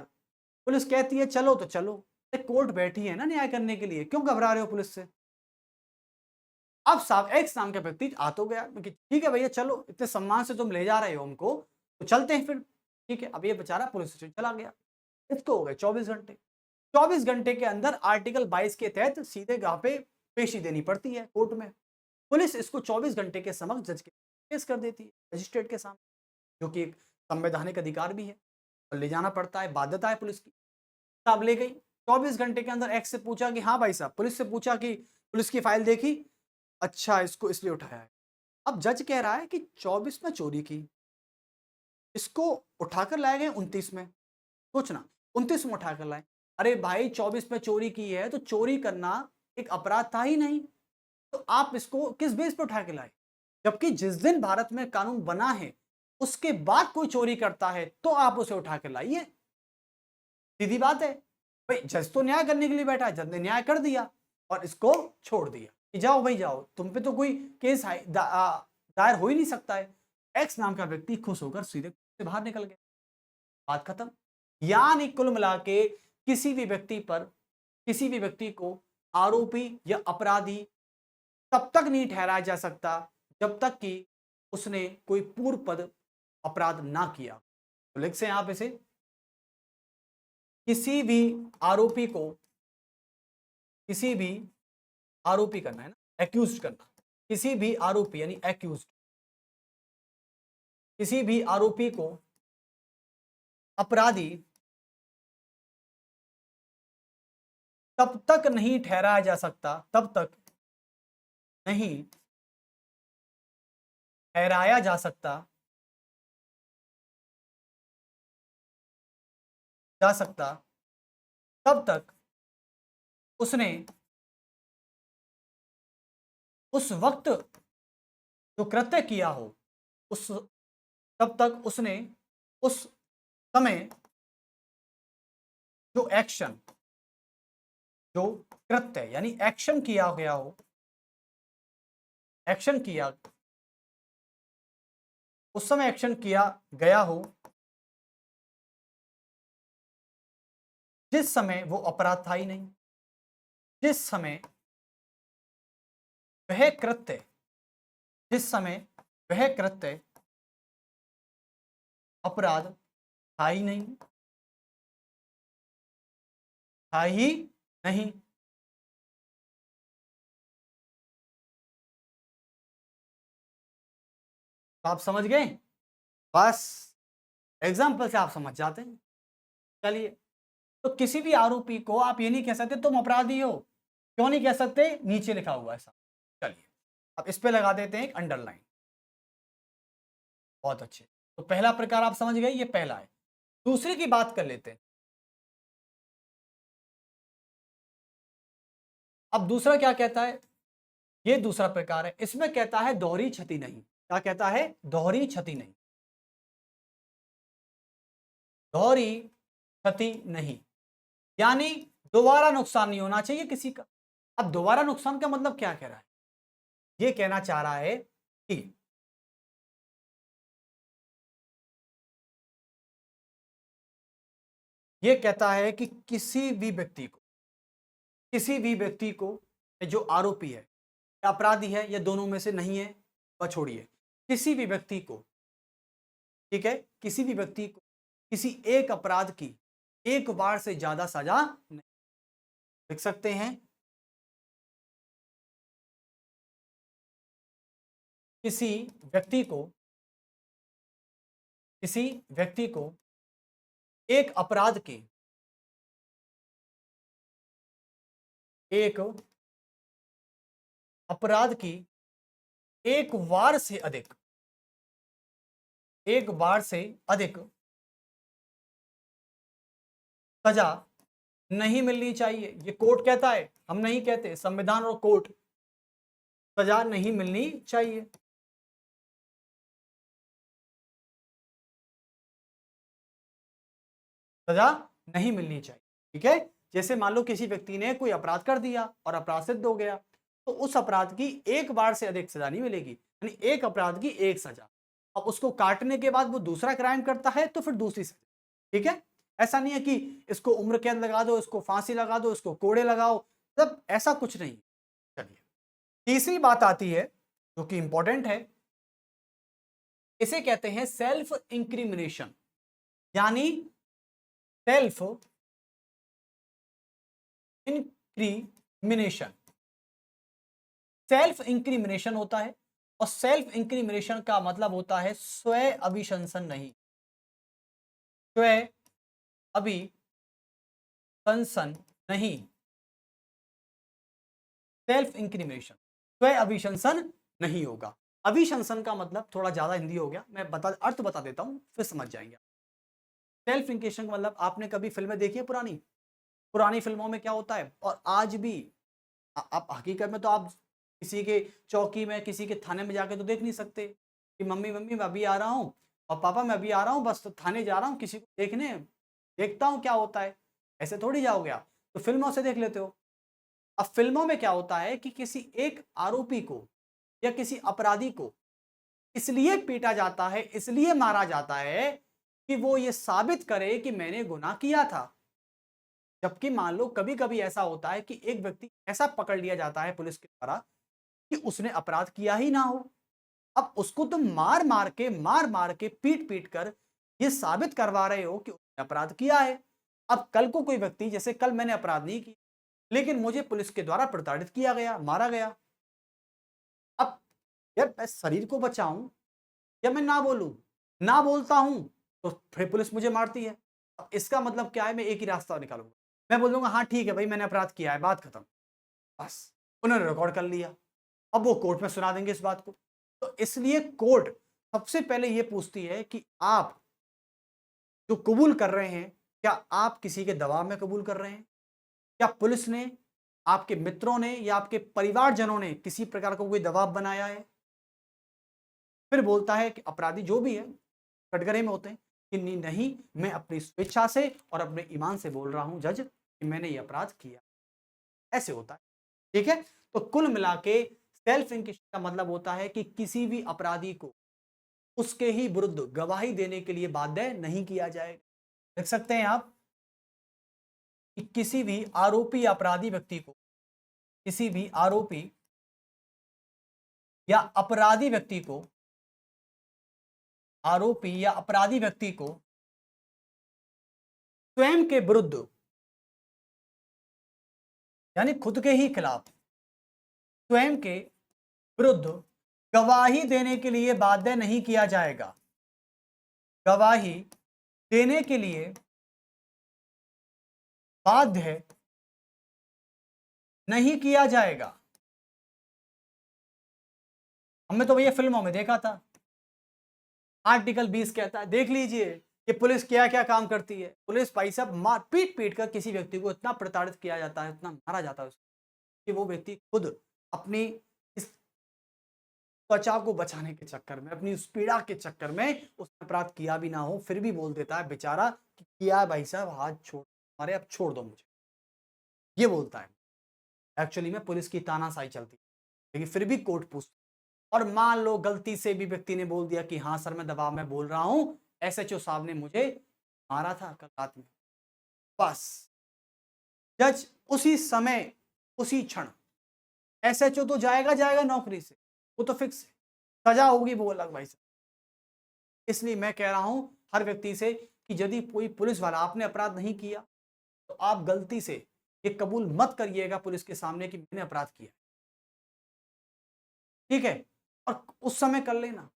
पुलिस कहती है चलो तो चलो, कोर्ट बैठी है ना न्याय करने के लिए, क्यों घबरा रहे हो पुलिस से? अब साहब एक्स नाम का व्यक्ति आ तो गया कि ठीक है भैया चलो, इतने सम्मान से तुम ले जा रहे हो हमको, तो चलते हैं फिर। ठीक है, अब ये बेचारा पुलिस स्टेशन चला गया। इसको हो गए 24 घंटे। 24 घंटे के अंदर आर्टिकल 22 के तहत सीधे वहां पे पेशी देनी पड़ती है कोर्ट में। पुलिस इसको 24 घंटे के समक्ष जज के पेश कर देती है, मजिस्ट्रेट के सामने, जो कि एक संवैधानिक अधिकार भी है और ले जाना पड़ता है, बाध्यता है पुलिस की। साहब ले गई। 24 घंटे के अंदर एक्स से पूछा कि हाँ भाई साहब, पुलिस से पूछा कि पुलिस की फाइल देखी, अच्छा इसको इसलिए उठाया है। अब जज कह रहा है कि 24 में चोरी की, इसको उठाकर लाए गए 29 में। सोचना, 29 में उठाकर लाए। अरे भाई 24 में चोरी की है तो चोरी करना एक अपराध था ही नहीं, तो आप इसको किस बेस पे उठा के लाए? जबकि जिस दिन भारत में कानून बना है उसके बाद कोई चोरी करता है तो आप उसे उठा के लाइए। सीधी बात है। भाई जज तो न्याय करने के लिए बैठा है, जज ने न्याय कर दिया और इसको छोड़ दिया कि जाओ भाई जाओ, तुम पे तो कोई केस दायर हो ही नहीं सकता है। एक्स नाम का व्यक्ति खुश होकर सीधे से बाहर निकल गया, बात खत्म। यानी कुल मिला के किसी भी व्यक्ति को आरोपी या अपराधी तब तक नहीं ठहराया जा सकता जब तक कि उसने कोई पूर्व पद अपराध ना किया। तो लिख से आप इसे, किसी भी आरोपी को, किसी भी आरोपी करना है ना, एक्यूज करना, किसी भी आरोपी यानी एक्यूज, किसी भी आरोपी को अपराधी तब तक नहीं ठहराया जा सकता, तब तक नहीं ठहराया जा सकता, तब तक उसने उस वक्त जो कृत्य किया हो, उस तब तक उसने उस समय जो एक्शन, जो कृत्य यानी एक्शन किया गया हो, एक्शन किया, उस समय एक्शन किया गया हो जिस समय वो अपराध था ही नहीं, जिस समय वह कृत्य, जिस समय वह कृत्य अपराध था ही नहीं, था ही नहीं। तो आप समझ गए, बस एग्जाम्पल से आप समझ जाते हैं। चलिए, तो किसी भी आरोपी को आप ये नहीं कह सकते तुम अपराधी हो, क्यों नहीं कह सकते? नीचे लिखा हुआ है ऐसा। चलिए, अब इस पे लगा देते हैं एक अंडरलाइन। बहुत अच्छे, तो पहला प्रकार आप समझ गए, ये पहला है। दूसरे की बात कर लेते हैं। अब दूसरा क्या कहता है? ये दूसरा प्रकार है, इसमें कहता है दोहरी क्षति नहीं। क्या कहता है? दोहरी क्षति नहीं, दोहरी क्षति नहीं, यानी दोबारा नुकसान नहीं होना चाहिए किसी का। अब दोबारा नुकसान का मतलब क्या कह रहा है? ये कहना चाह रहा है कि ये कहता है कि किसी भी व्यक्ति को किसी भी व्यक्ति को, जो आरोपी है या अपराधी है या दोनों में से नहीं है, वह छोड़िए, किसी भी व्यक्ति को, ठीक है, किसी भी व्यक्ति को किसी एक अपराध की एक बार से ज्यादा सजा नहीं। लिख सकते हैं, किसी व्यक्ति को, किसी व्यक्ति को एक अपराध की एक अपराध की एक बार से अधिक, एक बार से अधिक सजा नहीं मिलनी चाहिए। ये कोर्ट कहता है, हम नहीं कहते, संविधान और कोर्ट। सजा नहीं मिलनी चाहिए। सजा नहीं मिलनी चाहिए, ठीक है। जैसे मान लो किसी व्यक्ति ने कोई अपराध कर दिया और अपराध सिद्ध हो गया, तो उस अपराध की एक बार से अधिक सजा नहीं मिलेगी, यानी एक अपराध की एक सजा। अब उसको काटने के बाद वो दूसरा क्राइम करता है तो फिर दूसरी सजा, ठीक है। ऐसा नहीं है कि इसको उम्र कैद लगा दो, इसको फांसी लगा दो, इसको कोड़े लगाओ, मतलब ऐसा कुछ नहीं। चलिए, तीसरी बात आती है जो कि इंपॉर्टेंट है, इसे कहते हैं सेल्फ इंक्रिमिनेशन, यानी सेल्फ इंक्रिमिनेशन। सेल्फ इंक्रिमिनेशन होता है, और सेल्फ इंक्रिमिनेशन का मतलब होता है स्व अभिशंसन नहीं, स्व अभिशंसन नहीं। सेल्फ इंक्रिमिनेशन, स्व अभिशंसन नहीं होगा। अभिशंसन का मतलब थोड़ा ज्यादा हिंदी हो गया, मैं अर्थ बता देता हूं, फिर समझ जाएंगे। सेल्फ इंक्रिमिनेशन का मतलब, आपने कभी फिल्में देखी है पुरानी? पुरानी फिल्मों में क्या होता है, और आज भी आप हकीकत में तो आप किसी के चौकी में, किसी के थाने में जाके तो देख नहीं सकते कि मम्मी मम्मी मैं अभी आ रहा हूँ, और पापा मैं अभी आ रहा हूँ, बस तो थाने जा रहा हूँ किसी को देखने, देखता हूँ क्या होता है। ऐसे थोड़ी जाओगे आप, तो फिल्मों से देख लेते हो। अब फिल्मों में क्या होता है कि किसी एक आरोपी को या किसी अपराधी को इसलिए पीटा जाता है, इसलिए मारा जाता है कि वो ये साबित करे कि मैंने गुनाह किया था। जबकि मान लो कभी कभी ऐसा होता है कि एक व्यक्ति ऐसा पकड़ लिया जाता है पुलिस के द्वारा कि उसने अपराध किया ही ना हो। अब उसको तुम मार मार के पीट पीट कर ये साबित करवा रहे हो कि उसने अपराध किया है। अब कल को कोई व्यक्ति, जैसे कल मैंने अपराध नहीं किया लेकिन मुझे पुलिस के द्वारा प्रताड़ित किया गया, मारा गया, अब यार मैं शरीर को बचाऊं या मैं ना बोलूं, ना बोलता हूं तो फिर पुलिस मुझे मारती है। अब इसका मतलब क्या है, मैं एक ही रास्ता निकालूंगा, मैं बोल दूंगा हाँ ठीक है भाई मैंने अपराध किया है, बात खत्म, बस। उन्होंने रिकॉर्ड कर लिया, अब वो कोर्ट में सुना देंगे इस बात को। तो इसलिए कोर्ट सबसे पहले ये पूछती है कि आप जो कबूल कर रहे हैं, क्या आप किसी के दबाव में कबूल कर रहे हैं, क्या पुलिस ने, आपके मित्रों ने या आपके परिवारजनों ने किसी प्रकार का कोई दबाव बनाया है। फिर बोलता है कि अपराधी जो भी है कटघरे में होते हैं कि नहीं, मैं अपनी स्वेच्छा से और अपने ईमान से बोल रहा हूं जज कि मैंने ये अपराध किया, ऐसे होता है, ठीक है। तो कुल मिला के सेल्फ इंक्रिमिनेशन का मतलब होता है कि किसी भी अपराधी को उसके ही विरुद्ध गवाही देने के लिए बाध्य नहीं किया जाएगा। देख सकते हैं आप कि किसी भी आरोपी या अपराधी व्यक्ति को, किसी भी आरोपी या अपराधी व्यक्ति को, आरोपी या अपराधी व्यक्ति को स्वयं के विरुद्ध, यानी खुद के ही खिलाफ, स्वयं के विरुद्ध गवाही देने के लिए बाध्य नहीं किया जाएगा। गवाही देने के लिए बाध्य नहीं किया जाएगा। हमने तो भैया फिल्मों में देखा था, आर्टिकल 20 कहता है, देख लीजिए कि पुलिस क्या क्या काम करती है। पुलिस भाई साहब मार पीट पीट कर किसी व्यक्ति को इतना प्रताड़ित किया जाता है, इतना मारा जाता है उसको, कि वो व्यक्ति खुद अपनी इस त्वचा को बचाने के चक्कर में, अपनी उस पीड़ा के चक्कर में उसने अपराध किया भी ना हो, फिर भी बोल देता है बेचारा कि किया भाई साहब, हाथ छोड़, अरे अब छोड़ दो मुझे, ये बोलता है। एक्चुअली में पुलिस की तानाशाही चलती है, लेकिन फिर भी कोर्ट पूछती। और मान लो गलती से भी व्यक्ति ने बोल दिया कि हाँ सर मैं दबाव में बोल रहा हूं, एसएचओ साहब ने मुझे मारा था कल रात में, बस जज उसी समय उसी क्षण एसएचओ तो जाएगा जाएगा नौकरी से, वो तो फिक्स है। सजा होगी वो अलग भाई साहब। इसलिए मैं कह रहा हूं हर व्यक्ति से कि यदि कोई पुलिस वाला, आपने अपराध नहीं किया तो आप गलती से ये कबूल मत करिएगा पुलिस के सामने कि मैंने अपराध किया, ठीक है? और उस समय कर लेना,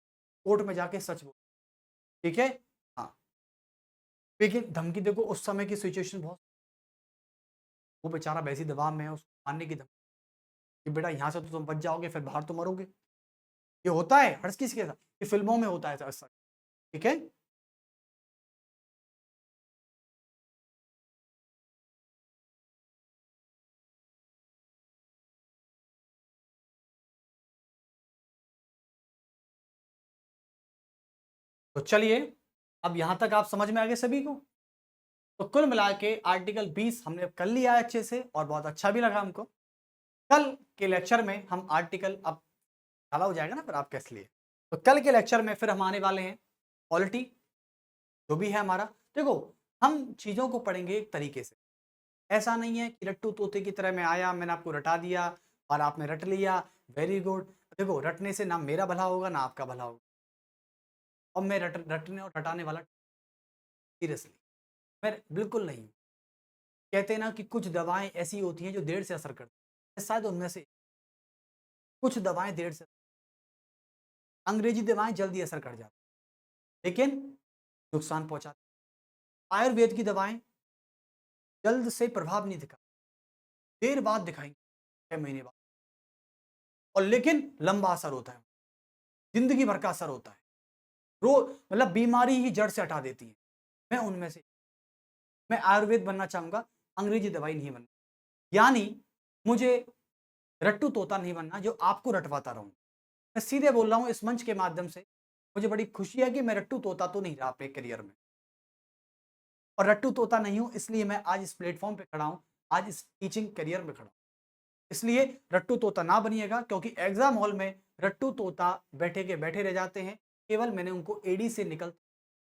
कोर्ट में जाके सच बोल, ठीक है? हाँ, लेकिन धमकी देखो उस समय की सिचुएशन बहुत, वो बेचारा वैसी दबाव में है, उसको मारने की धमकी कि बेटा यहाँ से तो तुम बच जाओगे, फिर बाहर तो मरोगे। ये होता है हर किसी के साथ, ये फिल्मों में होता है ऐसा, ठीक है? तो चलिए, अब यहां तक आप समझ में आ गए सभी को। तो कुल मिला के आर्टिकल 20 हमने कर लिया है अच्छे से, और बहुत अच्छा भी लगा हमको। कल के लेक्चर में हम आर्टिकल, अब काला हो जाएगा ना फिर आप कैसे लिए, तो कल के लेक्चर में फिर हम आने वाले हैं पॉलिटी, जो भी है हमारा। देखो, हम चीजों को पढ़ेंगे एक तरीके से, ऐसा नहीं है कि रट्टू तोते की तरह मैं आया, मैंने आपको रटा दिया और आपने रट लिया, वेरी गुड। देखो, रटने से ना मेरा भला होगा ना आपका भला होगा, और मैं रटने और रटाने वाला सीरियसली मैं बिल्कुल नहीं। कहते हैं ना कि कुछ दवाएं ऐसी होती हैं जो देर से असर करती हैं, शायद उनमें से कुछ दवाएं देर से, अंग्रेजी दवाएं जल्दी असर कर जाती हैं, लेकिन नुकसान पहुंचाती हैं। आयुर्वेद की दवाएं जल्द से प्रभाव नहीं दिखा, देर बाद दिखाएंगे, 6 महीने बाद, और लेकिन लंबा असर होता है, जिंदगी भर का असर होता है। मतलब बीमारी ही जड़ से हटा देती है। मैं उनमें से, मैं आयुर्वेद बनना चाहूंगा, अंग्रेजी दवाई नहीं बनना। यानी मुझे रट्टू तोता नहीं बनना जो आपको रटवाता रहूं। मैं सीधे बोल रहा हूं इस मंच के माध्यम से, मुझे बड़ी खुशी है कि मैं रट्टू तोता तो नहीं रहा अपने करियर में, और रट्टू तोता नहीं हूं इसलिए मैं आज इस प्लेटफॉर्म पे खड़ा हूं, आज इस टीचिंग करियर में खड़ा हूं। इसलिए रट्टू तोता ना बनिएगा, क्योंकि एग्जाम हॉल में रट्टू तोता बैठे के बैठे रह जाते हैं। केवल मैंने उनको एडी से निकल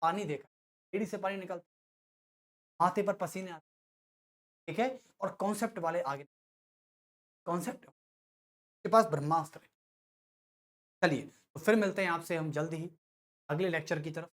पानी देखा, एडी से पानी निकलता, माथे पर पसीने आते, ठीक है? और कॉन्सेप्ट वाले आगे, कॉन्सेप्ट के पास ब्रह्मास्त्र है। चलिए, तो फिर मिलते हैं आपसे हम जल्द ही अगले लेक्चर की तरफ।